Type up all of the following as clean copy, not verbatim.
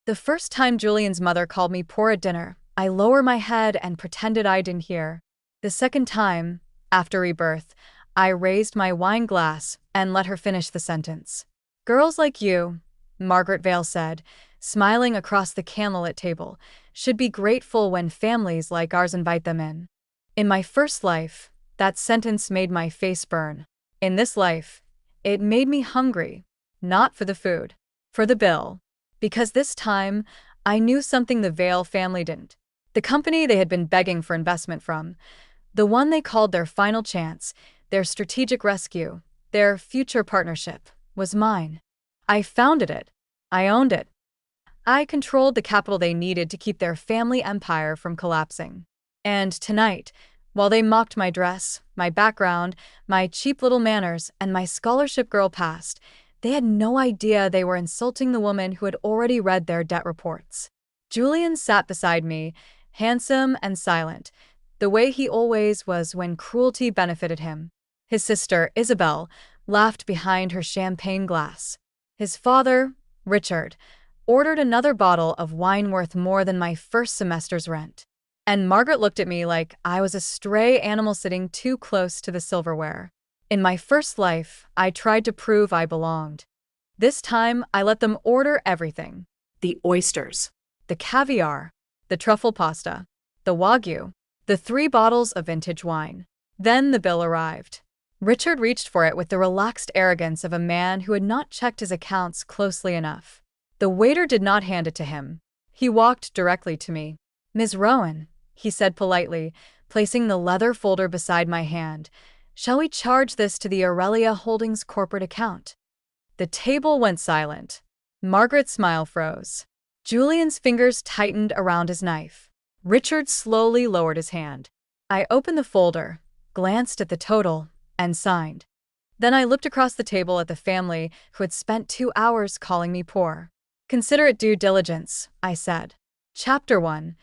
The first time Julian's mother called me poor at dinner, I lowered my head and pretended I didn't hear. The second time, after Rebirth, I raised my wine glass and let her finish the sentence. Girls like you, Margaret Vale said, smiling across the candlelit table, should be grateful when families like ours invite them in. In my first life, that sentence made my face burn. In this life, it made me hungry, not for the food, for the bill. Because this time, I knew something the Vale family didn't. The company they had been begging for investment from, the one they called their final chance, their strategic rescue, their future partnership, was mine. I founded it. I owned it. I controlled the capital they needed to keep their family empire from collapsing. And tonight, while they mocked my dress, my background, my cheap little manners, and my scholarship girl past, they had no idea they were insulting the woman who had already read their debt reports. Julian sat beside me, handsome and silent, the way he always was when cruelty benefited him. His sister, Isabel, laughed behind her champagne glass. His father, Richard, ordered another bottle of wine worth more than my first semester's rent. And Margaret looked at me like I was a stray animal sitting too close to the silverware. In my first life, I tried to prove I belonged. This time, I let them order everything. The oysters, the caviar, the truffle pasta, the wagyu, the 3 bottles of vintage wine. Then the bill arrived. Richard reached for it with the relaxed arrogance of a man who had not checked his accounts closely enough. The waiter did not hand it to him. He walked directly to me. "Ms. Rowan," he said politely, placing the leather folder beside my hand, "shall we charge this to the Aurelia Holdings corporate account?" The table went silent. Margaret's smile froze. Julian's fingers tightened around his knife. Richard slowly lowered his hand. I opened the folder, glanced at the total, and signed. Then I looked across the table at the family who had spent 2 hours calling me poor. "Consider it due diligence," I said. Chapter 1.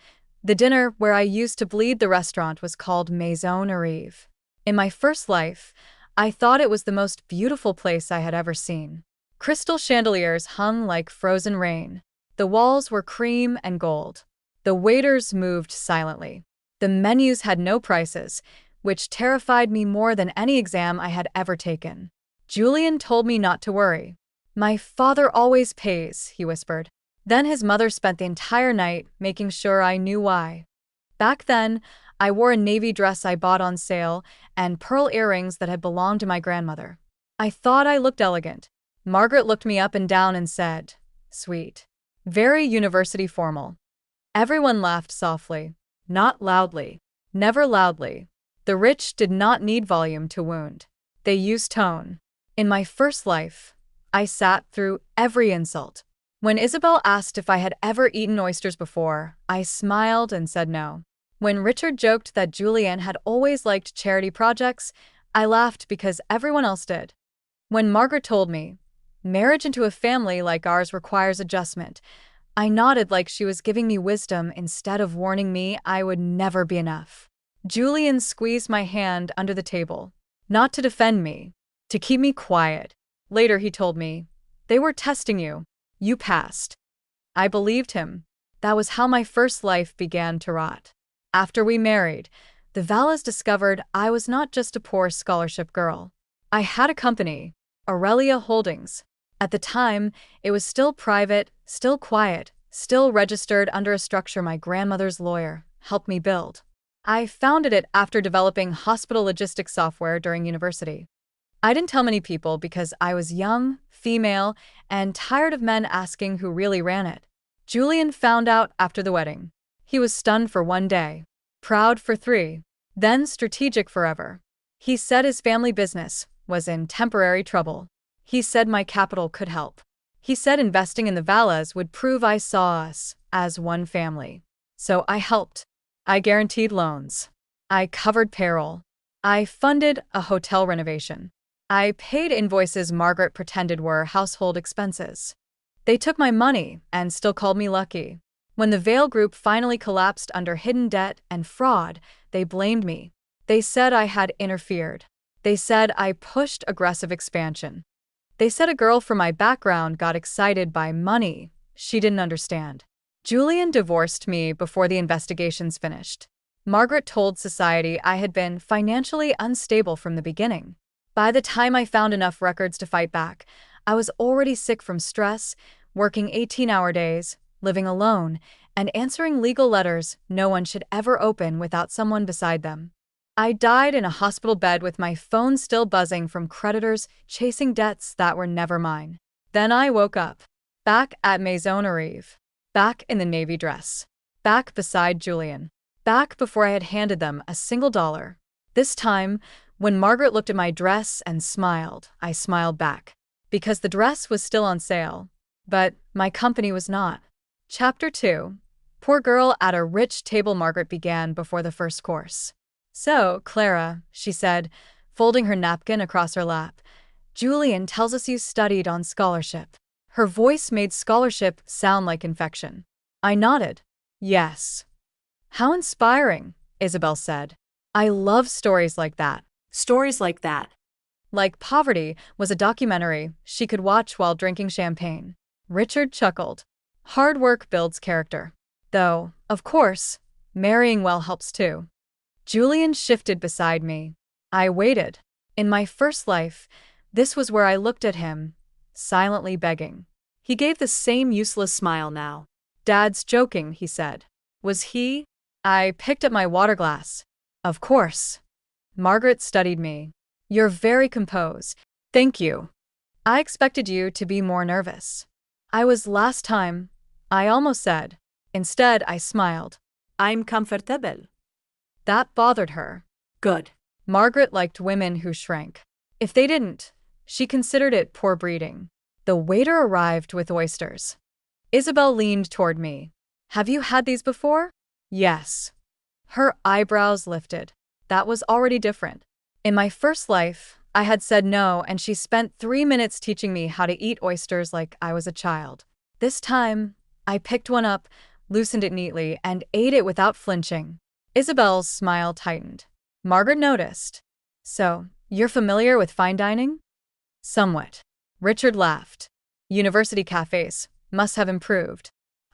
The dinner where I used to bleed the restaurant was called Maison Arrive. In my first life, I thought it was the most beautiful place I had ever seen. Crystal chandeliers hung like frozen rain. The walls were cream and gold. The waiters moved silently. The menus had no prices, which terrified me more than any exam I had ever taken. Julian told me not to worry. "My father always pays," he whispered. Then his mother spent the entire night making sure I knew why. Back then, I wore a navy dress I bought on sale and pearl earrings that had belonged to my grandmother. I thought I looked elegant. Margaret looked me up and down and said, "Sweet. Very university formal." Everyone laughed softly. Not loudly. Never loudly. The rich did not need volume to wound. They used tone. In my first life, I sat through every insult. When Isabel asked if I had ever eaten oysters before, I smiled and said no. When Richard joked that Julian had always liked charity projects, I laughed because everyone else did. When Margaret told me, "Marriage into a family like ours requires adjustment," I nodded like she was giving me wisdom instead of warning me I would never be enough. Julian squeezed my hand under the table. Not to defend me, to keep me quiet. Later he told me, "They were testing you. You passed." I believed him. That was how my first life began to rot. After we married, the Vallas discovered I was not just a poor scholarship girl. I had a company, Aurelia Holdings. At the time, it was still private, still quiet, still registered under a structure my grandmother's lawyer helped me build. I founded it after developing hospital logistics software during university. I didn't tell many people because I was young, female, and tired of men asking who really ran it. Julian found out after the wedding. He was stunned for 1 day, proud for 3, then strategic forever. He said his family business was in temporary trouble. He said my capital could help. He said investing in the Vallas would prove I saw us as one family. So I helped. I guaranteed loans. I covered payroll. I funded a hotel renovation. I paid invoices Margaret pretended were household expenses. They took my money and still called me lucky. When the Vale Group finally collapsed under hidden debt and fraud, they blamed me. They said I had interfered. They said I pushed aggressive expansion. They said a girl from my background got excited by money She didn't understand. Julian divorced me before the investigations finished. Margaret told society I had been financially unstable from the beginning. By the time I found enough records to fight back, I was already sick from stress, working 18-hour days, living alone, and answering legal letters no one should ever open without someone beside them. I died in a hospital bed with my phone still buzzing from creditors chasing debts that were never mine. Then I woke up, back at Maisonneuve, back in the navy dress, back beside Julian, back before I had handed them a single dollar. This time, when Margaret looked at my dress and smiled, I smiled back, because the dress was still on sale, but my company was not. Chapter 2. Poor girl at a rich table. Margaret began before the first course. So, Clara, she said, folding her napkin across her lap, Julian tells us you studied on scholarship. Her voice made scholarship sound like infection. I nodded. Yes. How inspiring, Isabel said. I love stories like that. Stories like that. Like Poverty was a documentary she could watch while drinking champagne. Richard chuckled. Hard work builds character. Though, of course, marrying well helps too. Julian shifted beside me. I waited. In my first life, this was where I looked at him, silently begging. He gave the same useless smile now. Dad's joking, he said. Was he? I picked up my water glass. Of course. Margaret studied me. You're very composed. Thank you. I expected you to be more nervous. I was last time, I almost said. Instead, I smiled. I'm comfortable. That bothered her. Good. Margaret liked women who shrank. If they didn't, she considered it poor breeding. The waiter arrived with oysters. Isabel leaned toward me. Have you had these before? Yes. Her eyebrows lifted. That was already different. In my first life, I had said no, and she spent 3 minutes teaching me how to eat oysters like I was a child. This time, I picked one up, loosened it neatly, and ate it without flinching. Isabel's smile tightened. Margaret noticed. So, you're familiar with fine dining? Somewhat. Richard laughed. University cafes must have improved.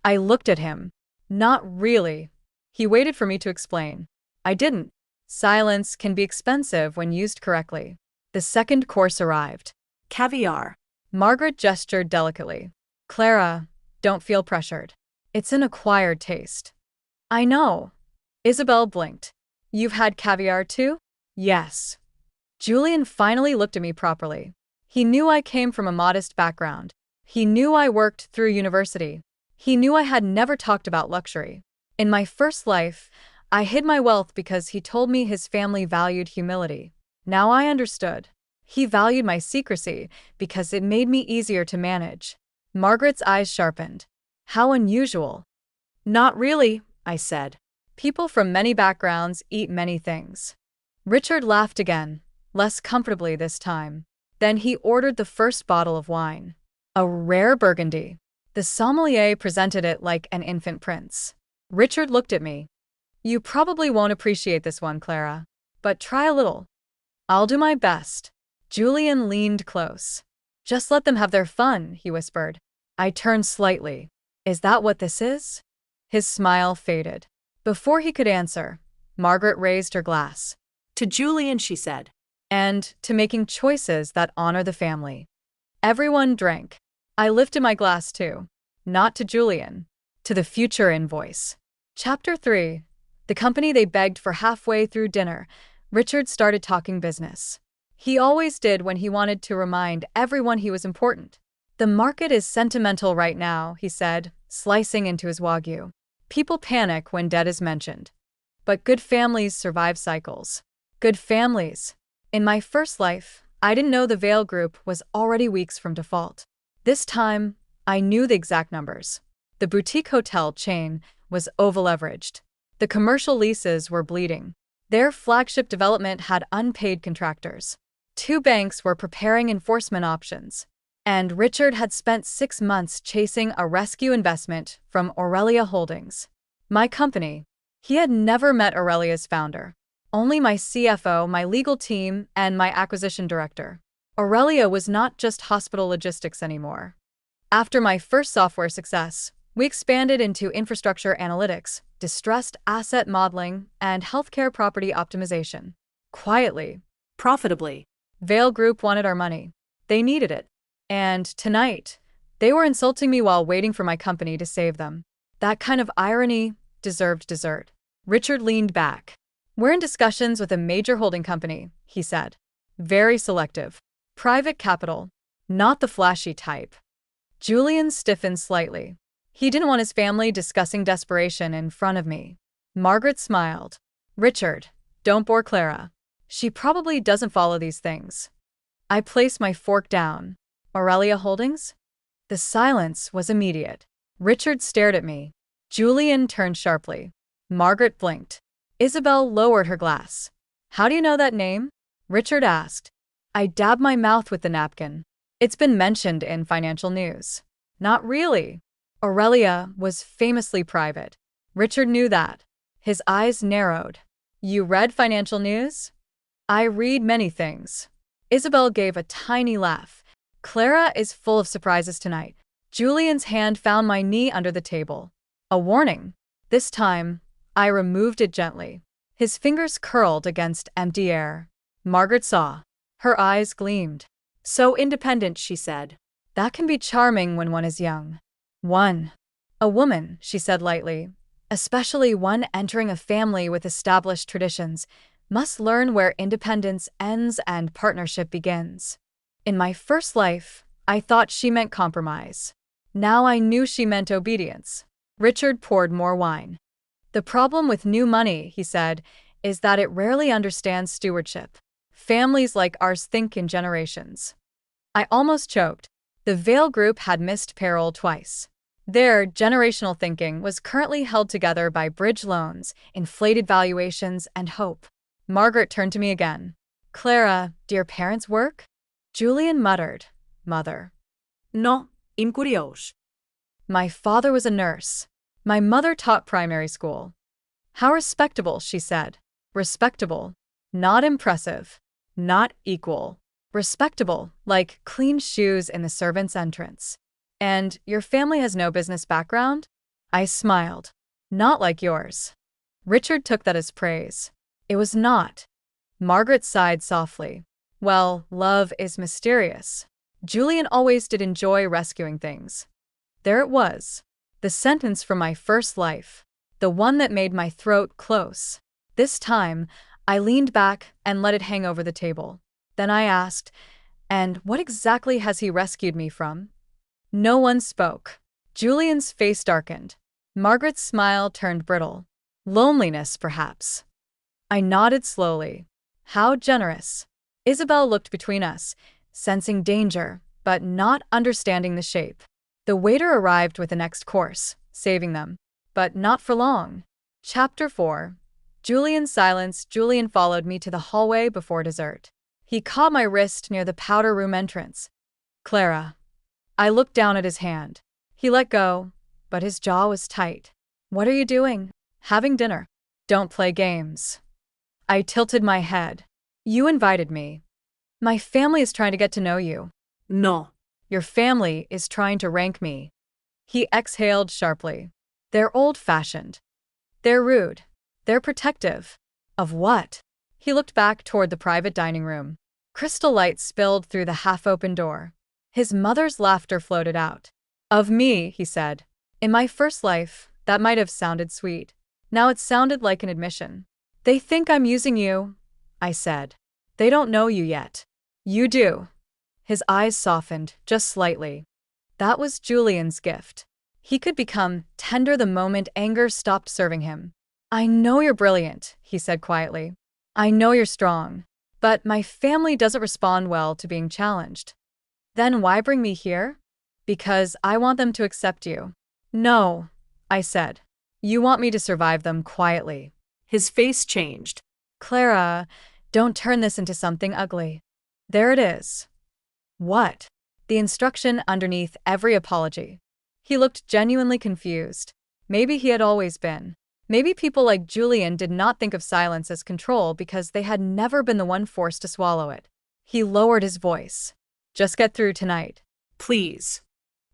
I looked at him. Not really. He waited for me to explain. I didn't. Silence can be expensive when used correctly. The second course arrived. Caviar. Margaret gestured delicately. Clara, don't feel pressured. It's an acquired taste. I know. Isabel blinked. You've had caviar too? Yes. Julian finally looked at me properly. He knew I came from a modest background. He knew I worked through university. He knew I had never talked about luxury. In my first life, I hid my wealth because he told me his family valued humility. Now I understood. He valued my secrecy because it made me easier to manage. Margaret's eyes sharpened. How unusual. Not really, I said. People from many backgrounds eat many things. Richard laughed again, less comfortably this time. Then he ordered the first bottle of wine. A rare Burgundy. The sommelier presented it like an infant prince. Richard looked at me. You probably won't appreciate this one, Clara. But try a little. I'll do my best. Julian leaned close. Just let them have their fun, he whispered. I turned slightly. Is that what this is? His smile faded. Before he could answer, Margaret raised her glass. To Julian, she said. And to making choices that honor the family. Everyone drank. I lifted my glass too. Not to Julian. To the future invoice. Chapter 3. The company they begged for. Halfway through dinner, Richard started talking business. He always did when he wanted to remind everyone he was important. The market is sentimental right now, he said, slicing into his wagyu. People panic when debt is mentioned. But good families survive cycles. Good families. In my first life, I didn't know the Vale Group was already weeks from default. This time, I knew the exact numbers. The boutique hotel chain was over-leveraged. The commercial leases were bleeding. Their flagship development had unpaid contractors. 2 banks were preparing enforcement options. And Richard had spent 6 months chasing a rescue investment from Aurelia Holdings. My company. He had never met Aurelia's founder. Only my CFO, my legal team, and my acquisition director. Aurelia was not just hospital logistics anymore. After my first software success, we expanded into infrastructure analytics, distressed asset modeling, and healthcare property optimization. Quietly, Profitably. Vale Group wanted our money. They needed it. And tonight, they were insulting me while waiting for my company to save them. That kind of irony deserved dessert. Richard leaned back. We're in discussions with a major holding company, he said. Very selective. Private capital. Not the flashy type. Julian stiffened slightly. He didn't want his family discussing desperation in front of me. Margaret smiled. Richard, don't bore Clara. She probably doesn't follow these things. I placed my fork down. Aurelia Holdings? The silence was immediate. Richard stared at me. Julian turned sharply. Margaret blinked. Isabel lowered her glass. How do you know that name? Richard asked. I dabbed my mouth with the napkin. It's been mentioned in financial news. Not really. Aurelia was famously private. Richard knew that. His eyes narrowed. You read financial news? I read many things. Isabel gave a tiny laugh. Clara is full of surprises tonight. Julian's hand found my knee under the table. A warning. This time, I removed it gently. His fingers curled against empty air. Margaret saw. Her eyes gleamed. So independent, she said. That can be charming when one is young. A woman, she said lightly, especially one entering a family with established traditions, must learn where independence ends and partnership begins. In my first life, I thought she meant compromise. Now I knew she meant obedience. Richard poured more wine. The problem with new money, he said, is that it rarely understands stewardship. Families like ours think in generations. I almost choked. The Vale Group had missed payroll twice. Their generational thinking was currently held together by bridge loans, inflated valuations, and hope. Margaret turned to me again. Clara, do your parents work? Julian muttered. Mother. No, im curiós. My father was a nurse. My mother taught primary school. How respectable, she said. Respectable. Not impressive. Not equal. Respectable, like clean shoes in the servant's entrance. And your family has no business background? I smiled. Not like yours. Richard took that as praise. It was not. Margaret sighed softly. Well, love is mysterious. Julian always did enjoy rescuing things. There it was. The sentence from my first life. The one that made my throat close. This time, I leaned back and let it hang over the table. Then I asked, and what exactly has he rescued me from? No one spoke. Julian's face darkened. Margaret's smile turned brittle. Loneliness, perhaps. I nodded slowly. How generous. Isabel looked between us, sensing danger, but not understanding the shape. The waiter arrived with the next course, saving them. But not for long. Chapter 4. Julian's silence. Julian followed me to the hallway before dessert. He caught my wrist near the powder room entrance. Clara. I looked down at his hand. He let go, but his jaw was tight. What are you doing? Having dinner. Don't play games. I tilted my head. You invited me. My family is trying to get to know you. No. Your family is trying to rank me. He exhaled sharply. They're old-fashioned. They're rude. They're protective. Of what? He looked back toward the private dining room. Crystal light spilled through the half-open door. His mother's laughter floated out. Of me, he said. In my first life, that might have sounded sweet. Now it sounded like an admission. They think I'm using you, I said. They don't know you yet. You do. His eyes softened, just slightly. That was Julian's gift. He could become tender the moment anger stopped serving him. I know you're brilliant, he said quietly. I know you're strong. But my family doesn't respond well to being challenged. Then why bring me here? Because I want them to accept you. No, I said. You want me to survive them quietly. His face changed. Clara, don't turn this into something ugly. There it is. What? The instruction underneath every apology. He looked genuinely confused. Maybe he had always been. Maybe people like Julian did not think of silence as control because they had never been the one forced to swallow it. He lowered his voice. Just get through tonight. Please.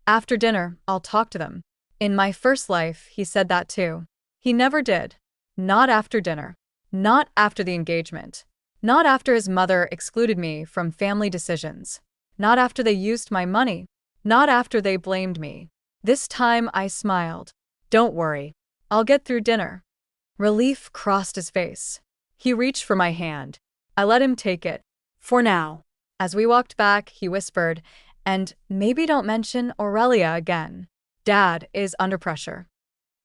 After dinner, I'll talk to them. In my first life, he said that too. He never did. Not after dinner. Not after the engagement. Not after his mother excluded me from family decisions. Not after they used my money. Not after they blamed me. This time I smiled. Don't worry. I'll get through dinner. Relief crossed his face. He reached for my hand. I let him take it. For now. As we walked back, he whispered, and maybe don't mention Aurelia again. Dad is under pressure.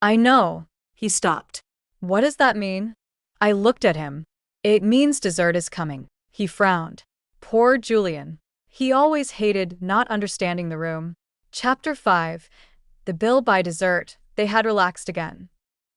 I know. He stopped. What does that mean? I looked at him. It means dessert is coming. He frowned. Poor Julian. He always hated not understanding the room. Chapter 5. The bill by dessert, they had relaxed again.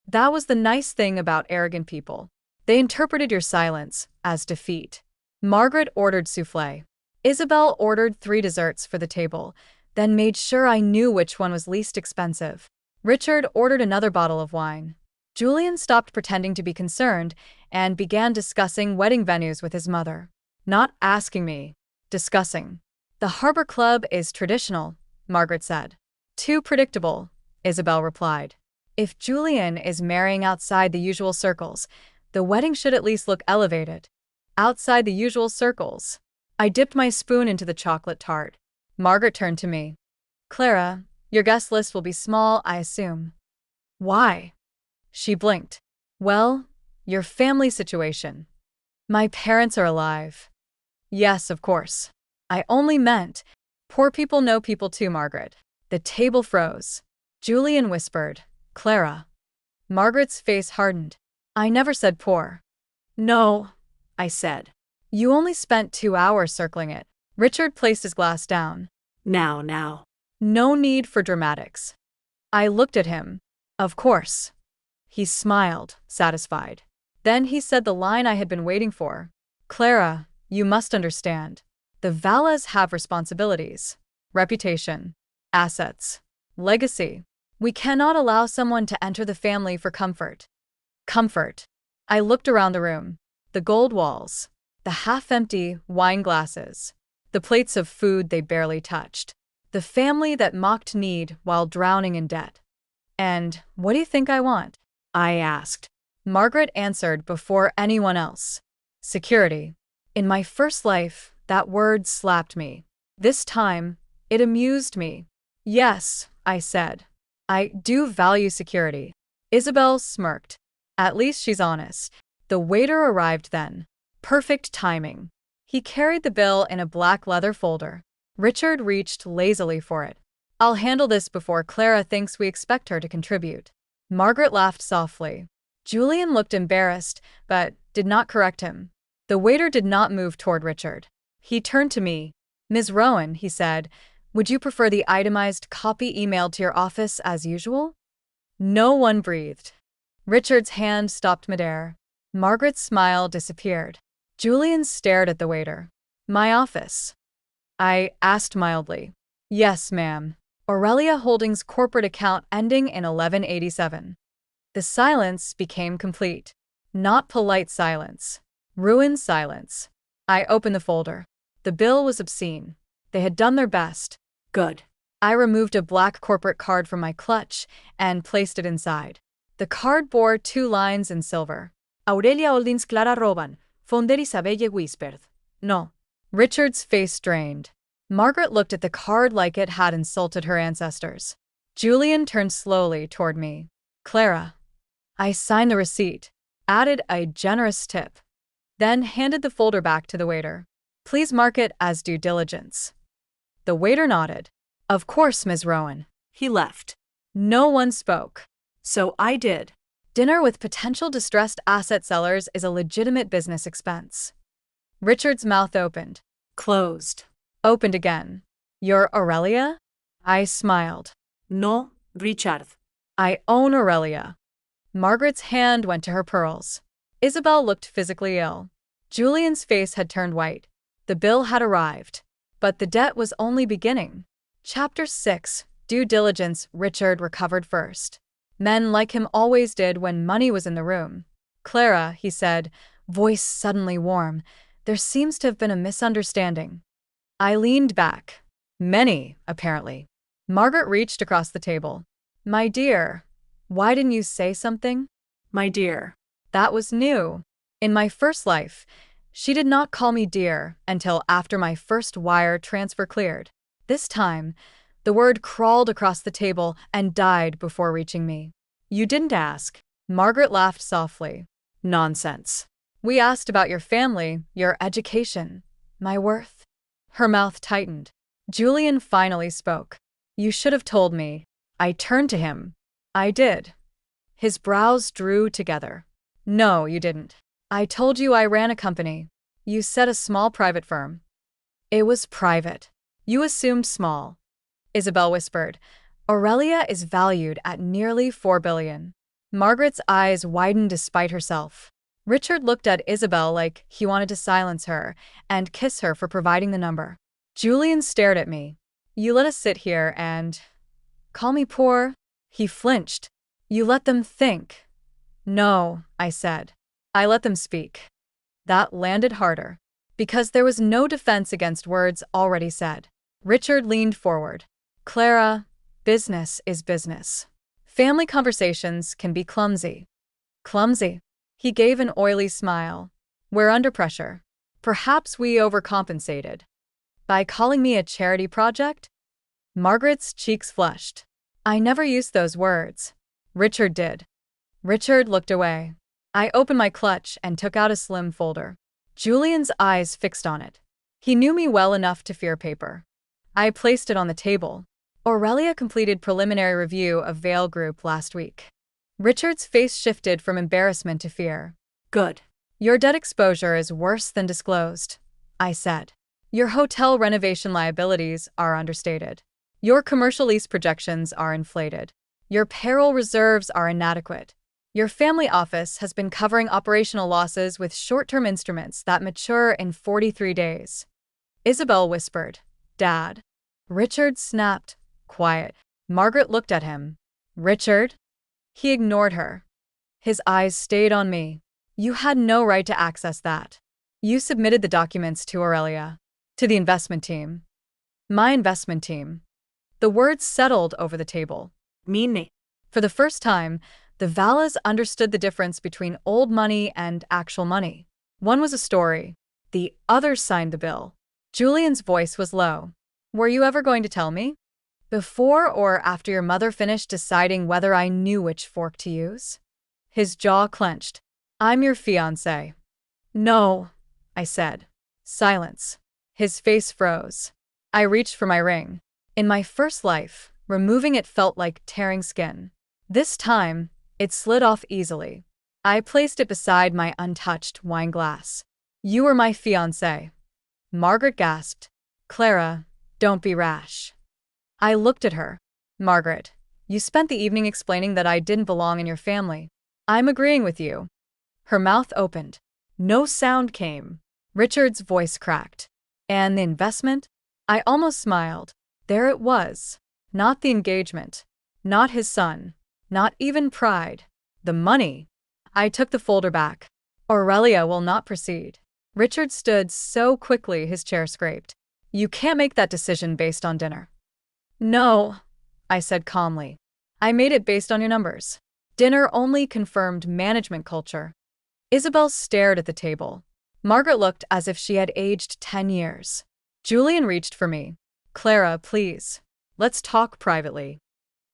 That was the nice thing about arrogant people. They interpreted your silence as defeat. Margaret ordered soufflé. Isabel ordered 3 desserts for the table, then made sure I knew which one was least expensive. Richard ordered another bottle of wine. Julian stopped pretending to be concerned and began discussing wedding venues with his mother. Not asking me. Discussing. The Harbor Club is traditional, Margaret said. Too predictable, Isabel replied. If Julian is marrying outside the usual circles, the wedding should at least look elevated. Outside the usual circles. I dipped my spoon into the chocolate tart. Margaret turned to me. Clara, your guest list will be small, I assume. Why? She blinked. Well, your family situation. My parents are alive. Yes, of course. I only meant, poor people know people too, Margaret. The table froze. Julian whispered, Clara. Margaret's face hardened. I never said poor. No, I said. You only spent 2 hours circling it. Richard placed his glass down. Now. No need for dramatics. I looked at him. Of course. He smiled, satisfied. Then he said the line I had been waiting for. Clara, you must understand. The Vallas have responsibilities. Reputation. Assets. Legacy. We cannot allow someone to enter the family for comfort. Comfort. I looked around the room. The gold walls. The half-empty wine glasses. The plates of food they barely touched. The family that mocked need while drowning in debt. And what do you think I want? I asked. Margaret answered before anyone else. Security. In my first life, that word slapped me. This time, it amused me. Yes, I said. I do value security. Isabel smirked. At least she's honest. The waiter arrived then. Perfect timing. He carried the bill in a black leather folder. Richard reached lazily for it. I'll handle this before Clara thinks we expect her to contribute. Margaret laughed softly. Julian looked embarrassed, but did not correct him. The waiter did not move toward Richard. He turned to me. Ms. Rowan, he said, would you prefer the itemized copy emailed to your office as usual? No one breathed. Richard's hand stopped midair. Margaret's smile disappeared. Julian stared at the waiter. My office. I asked mildly. Yes, ma'am. Aurelia Holdings corporate account ending in 1187. The silence became complete. Not polite silence. Ruined silence. I opened the folder. The bill was obscene. They had done their best. Good. I removed a black corporate card from my clutch and placed it inside. The card bore 2 lines in silver. Aurelia Holdings Clara Roban, Fonder Isabelle whispered. No. Richard's face drained. Margaret looked at the card like it had insulted her ancestors. Julian turned slowly toward me. Clara. I signed the receipt, added a generous tip, then handed the folder back to the waiter. Please mark it as due diligence. The waiter nodded. Of course, Ms. Rowan. He left. No one spoke. So I did. Dinner with potential distressed asset sellers is a legitimate business expense. Richard's mouth opened. Closed. Opened again. You're Aurelia? I smiled. No, Richard. I own Aurelia. Margaret's hand went to her pearls. Isabel looked physically ill. Julian's face had turned white. The bill had arrived. But the debt was only beginning. Chapter 6. Due diligence. Richard recovered first. Men like him always did when money was in the room. Clara, he said, voice suddenly warm, there seems to have been a misunderstanding. I leaned back. Many, apparently. Margaret reached across the table. My dear, why didn't you say something? My dear. That was new. In my first life, she did not call me dear until after my first wire transfer cleared. This time, the word crawled across the table and died before reaching me. You didn't ask. Margaret laughed softly. Nonsense. We asked about your family, your education, my worth. Her mouth tightened. Julian finally spoke. You should have told me. I turned to him. I did. His brows drew together. No, you didn't. I told you I ran a company. You said a small private firm. It was private. You assumed small. Isabel whispered. Aurelia is valued at nearly 4 billion. Margaret's eyes widened despite herself. Richard looked at Isabel like he wanted to silence her and kiss her for providing the number. Julian stared at me. You let us sit here and call me poor? He flinched. You let them think. No, I said. I let them speak. That landed harder, because there was no defense against words already said. Richard leaned forward. Clara, business is business. Family conversations can be clumsy. Clumsy? He gave an oily smile. We're under pressure. Perhaps we overcompensated. By calling me a charity project? Margaret's cheeks flushed. I never used those words. Richard did. Richard looked away. I opened my clutch and took out a slim folder. Julian's eyes fixed on it. He knew me well enough to fear paper. I placed it on the table. Aurelia completed preliminary review of Vale Group last week. Richard's face shifted from embarrassment to fear. Good. Your debt exposure is worse than disclosed, I said. Your hotel renovation liabilities are understated. Your commercial lease projections are inflated. Your payroll reserves are inadequate. Your family office has been covering operational losses with short-term instruments that mature in 43 days. Isabel whispered, Dad. Richard snapped, quiet. Margaret looked at him. Richard? He ignored her. His eyes stayed on me. You had no right to access that. You submitted the documents to Aurelia. To the investment team. My investment team. The words settled over the table. Meaning. For the first time, the Vallas understood the difference between old money and actual money. One was a story. The other signed the bill. Julian's voice was low. Were you ever going to tell me? Before or after your mother finished deciding whether I knew which fork to use? His jaw clenched. I'm your fiancé. No, I said. Silence. His face froze. I reached for my ring. In my first life, removing it felt like tearing skin. This time, it slid off easily. I placed it beside my untouched wine glass. You were my fiancé. Margaret gasped. Clara, don't be rash. I looked at her. Margaret, you spent the evening explaining that I didn't belong in your family. I'm agreeing with you. Her mouth opened. No sound came. Richard's voice cracked. And the investment? I almost smiled. There it was. Not the engagement. Not his son. Not even pride. The money. I took the folder back. Aurelia will not proceed. Richard stood so quickly his chair scraped. You can't make that decision based on dinner. No, I said calmly. I made it based on your numbers. Dinner only confirmed management culture. Isabel stared at the table. Margaret looked as if she had aged 10 years. Julian reached for me. Clara, please. Let's talk privately.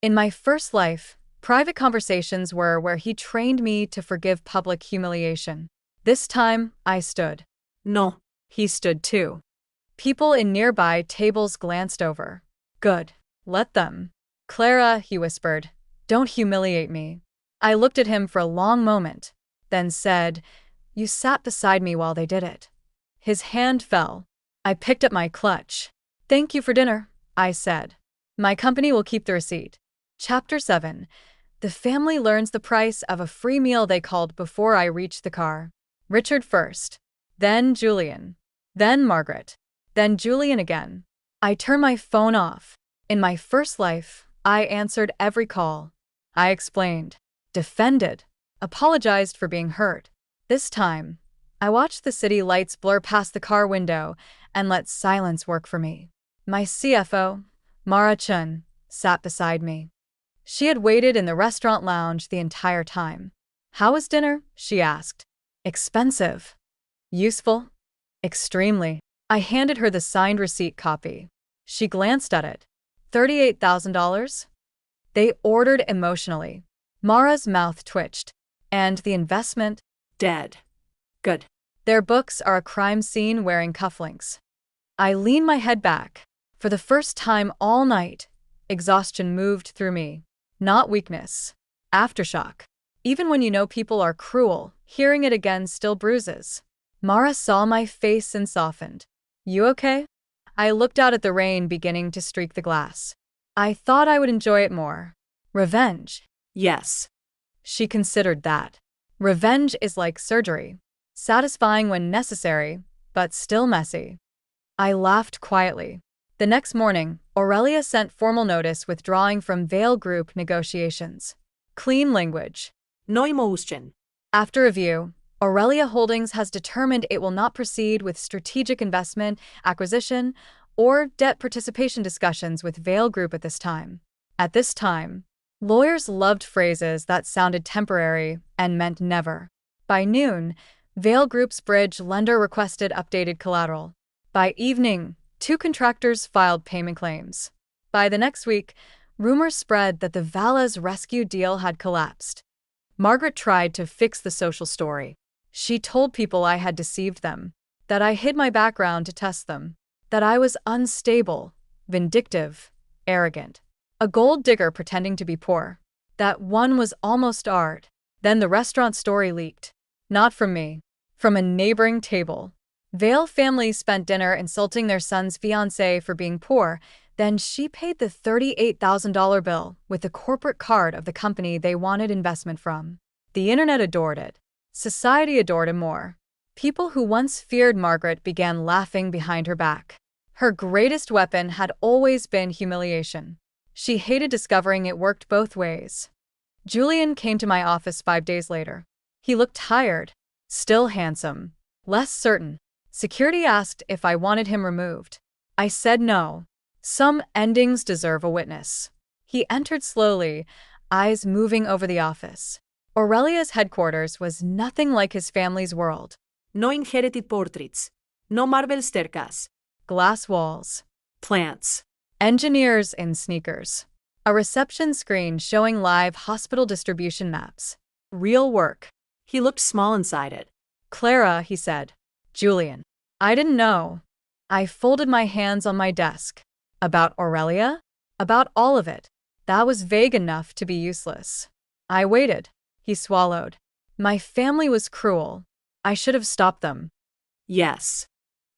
In my first life, private conversations were where he trained me to forgive public humiliation. This time, I stood. No. He stood too. People in nearby tables glanced over. Good. Let them. Clara, he whispered, don't humiliate me. I looked at him for a long moment, then said, you sat beside me while they did it. His hand fell. I picked up my clutch. Thank you for dinner, I said. My company will keep the receipt. Chapter 7. The family learns the price of a free meal they called before I reached the car. Richard first. Then Julian. Then Margaret. Then Julian again. I turned my phone off. In my first life, I answered every call. I explained. Defended. Apologized for being hurt. This time, I watched the city lights blur past the car window and let silence work for me. My CFO, Mara Chun, sat beside me. She had waited in the restaurant lounge the entire time. "How was dinner?" she asked. "Expensive." "Useful?" "Extremely." I handed her the signed receipt copy. She glanced at it. $38,000? They ordered emotionally. Mara's mouth twitched. "And the investment?" Dead. Good. "Their books are a crime scene wearing cufflinks." I leaned my head back. For the first time all night, exhaustion moved through me. Not weakness. Aftershock. Even when you know people are cruel, hearing it again still bruises. Mara saw my face and softened. "You okay?" I looked out at the rain beginning to streak the glass. I thought I would enjoy it more. Revenge. Yes. She considered that. Revenge is like surgery. Satisfying when necessary, but still messy. I laughed quietly. The next morning, Aurelia sent formal notice withdrawing from Vale Group negotiations. Clean language. No emotion. After review, Aurelia Holdings has determined it will not proceed with strategic investment, acquisition, or debt participation discussions with Vale Group at this time. At this time, lawyers loved phrases that sounded temporary and meant never. By noon, Vale Group's bridge lender requested updated collateral. By evening, 2 contractors filed payment claims. By the next week, rumors spread that the Vala's rescue deal had collapsed. Margaret tried to fix the social story. She told people I had deceived them, that I hid my background to test them, that I was unstable, vindictive, arrogant, a gold digger pretending to be poor, that one was almost art. Then the restaurant story leaked. Not from me, from a neighboring table. Vale family spent dinner insulting their son's fiancée for being poor, then she paid the $38,000 bill with the corporate card of the company they wanted investment from. The internet adored it. Society adored him more. People who once feared Margaret began laughing behind her back. Her greatest weapon had always been humiliation. She hated discovering it worked both ways. Julian came to my office 5 days later. He looked tired, still handsome, less certain. Security asked if I wanted him removed. I said no. Some endings deserve a witness. He entered slowly, eyes moving over the office. Aurelia's headquarters was nothing like his family's world. No inherited portraits. No marble staircase. Glass walls. Plants. Engineers in sneakers. A reception screen showing live hospital distribution maps. Real work. He looked small inside it. "Clara," he said. "Julian." I didn't know. I folded my hands on my desk. About Aurelia? About all of it. That was vague enough to be useless. I waited. He swallowed. My family was cruel. I should have stopped them. Yes.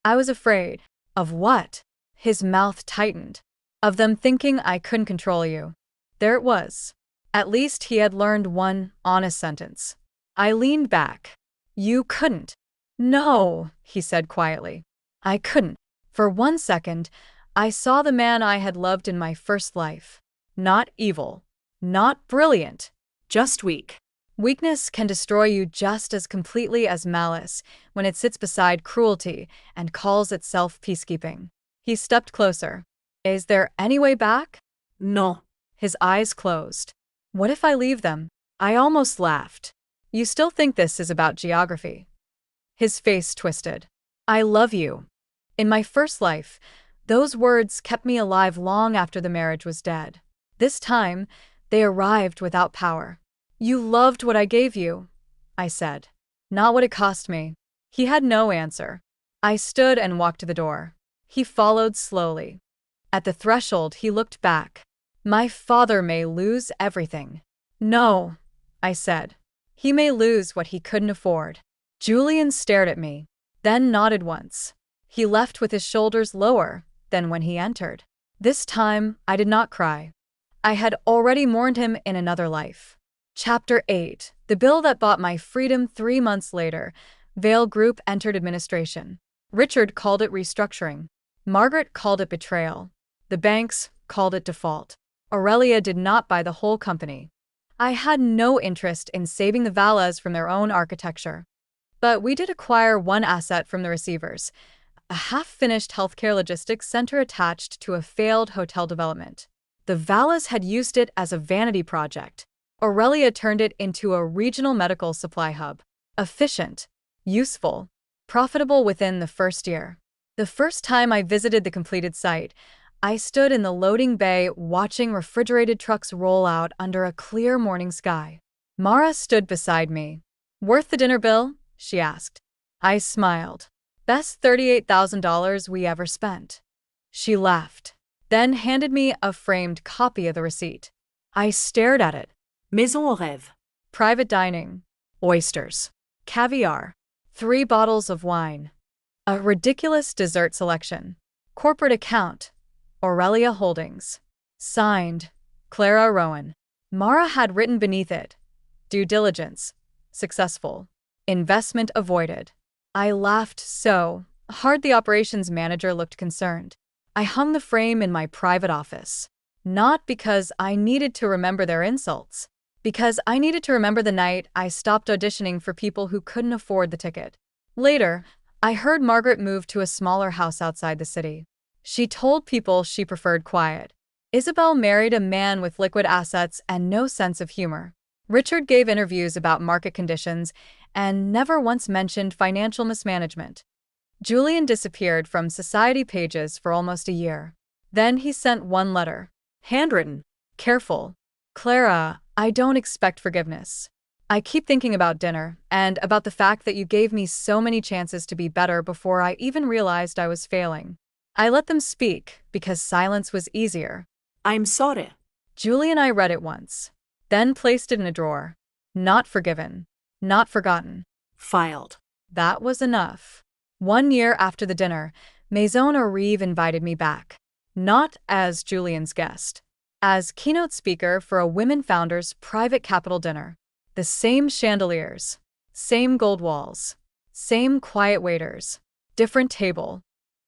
I was afraid. Of what? His mouth tightened. Of them thinking I couldn't control you. There it was. At least he had learned one honest sentence. I leaned back. "You couldn't." "No," he said quietly. "I couldn't." For 1 second, I saw the man I had loved in my first life. Not evil. Not brilliant. Just weak. Weakness can destroy you just as completely as malice when it sits beside cruelty and calls itself peacekeeping. He stepped closer. "Is there any way back?" No. His eyes closed. "What if I leave them?" I almost laughed. "You still think this is about geography?" His face twisted. "I love you." In my first life, those words kept me alive long after the marriage was dead. This time, they arrived without power. "You loved what I gave you," I said. "Not what it cost me." He had no answer. I stood and walked to the door. He followed slowly. At the threshold, he looked back. "My father may lose everything." "No," I said. "He may lose what he couldn't afford." Julian stared at me, then nodded once. He left with his shoulders lower than when he entered. This time, I did not cry. I had already mourned him in another life. Chapter 8. The bill that bought my freedom 3 months later. Vale Group entered administration. Richard called it restructuring. Margaret called it betrayal. The banks called it default. Aurelia did not buy the whole company. I had no interest in saving the Valas from their own architecture. But we did acquire one asset from the receivers, a half-finished healthcare logistics center attached to a failed hotel development. The Valas had used it as a vanity project. Aurelia turned it into a regional medical supply hub. Efficient, useful, profitable within the first year. The first time I visited the completed site, I stood in the loading bay watching refrigerated trucks roll out under a clear morning sky. Mara stood beside me. "Worth the dinner bill?" she asked. I smiled. "Best $38,000 we ever spent." She laughed, then handed me a framed copy of the receipt. I stared at it. Maison au rêve. Private dining, oysters, caviar, 3 bottles of wine, a ridiculous dessert selection, corporate account, Aurelia Holdings. Signed, Clara Rowan. Mara had written beneath it, "Due diligence, successful. Investment avoided." I laughed so hard the operations manager looked concerned. I hung the frame in my private office. Not because I needed to remember their insults, because I needed to remember the night I stopped auditioning for people who couldn't afford the ticket. Later, I heard Margaret moved to a smaller house outside the city. She told people she preferred quiet. Isabel married a man with liquid assets and no sense of humor. Richard gave interviews about market conditions and never once mentioned financial mismanagement. Julian disappeared from society pages for almost a year. Then he sent one letter. Handwritten. Careful. "Clara, I don't expect forgiveness. I keep thinking about dinner and about the fact that you gave me so many chances to be better before I even realized I was failing. I let them speak because silence was easier." I'm sorry. Julie and I read it once, then placed it in a drawer. Not forgiven. Not forgotten. Filed. That was enough. 1 year after the dinner, Maison au Rêve invited me back. Not as Julian's guest. As keynote speaker for a women founders' private capital dinner. The same chandeliers. Same gold walls. Same quiet waiters. Different table.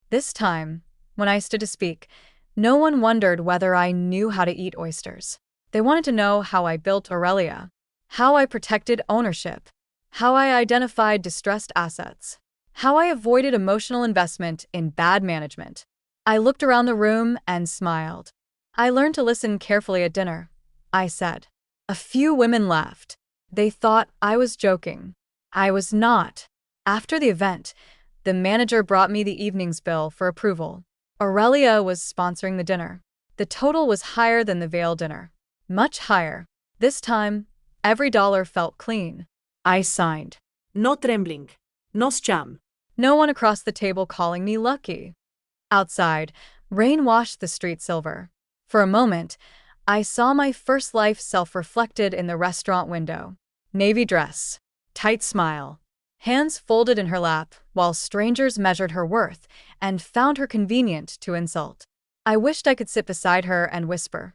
This time, when I stood to speak, no one wondered whether I knew how to eat oysters. They wanted to know how I built Aurelia, how I protected ownership, how I identified distressed assets, how I avoided emotional investment in bad management. I looked around the room and smiled. "I learned to listen carefully at dinner," I said. A few women laughed. They thought I was joking. I was not. After the event, the manager brought me the evening's bill for approval. Aurelia was sponsoring the dinner. The total was higher than the Vale dinner. Much higher. This time, every dollar felt clean. I signed. No trembling. No scam. No one across the table calling me lucky. Outside, rain washed the street silver. For a moment, I saw my first life self-reflected in the restaurant window. Navy dress. Tight smile. Hands folded in her lap while strangers measured her worth and found her convenient to insult. I wished I could sit beside her and whisper,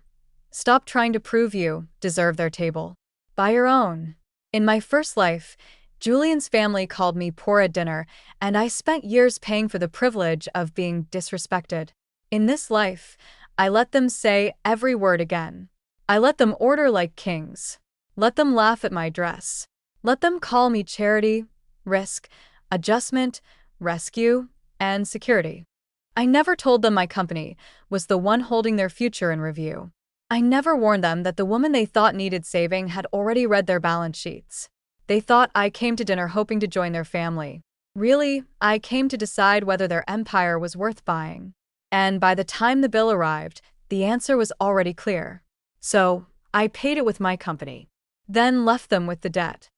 "Stop trying to prove you deserve their table. Buy your own." In my first life, Julian's family called me poor at dinner, and I spent years paying for the privilege of being disrespected. In this life, I let them say every word again. I let them order like kings. Let them laugh at my dress. Let them call me charity, risk, adjustment, rescue, and security. I never told them my company was the one holding their future in review. I never warned them that the woman they thought needed saving had already read their balance sheets. They thought I came to dinner hoping to join their family. Really, I came to decide whether their empire was worth buying. And by the time the bill arrived, the answer was already clear. So, I paid it with my company. Then left them with the debt.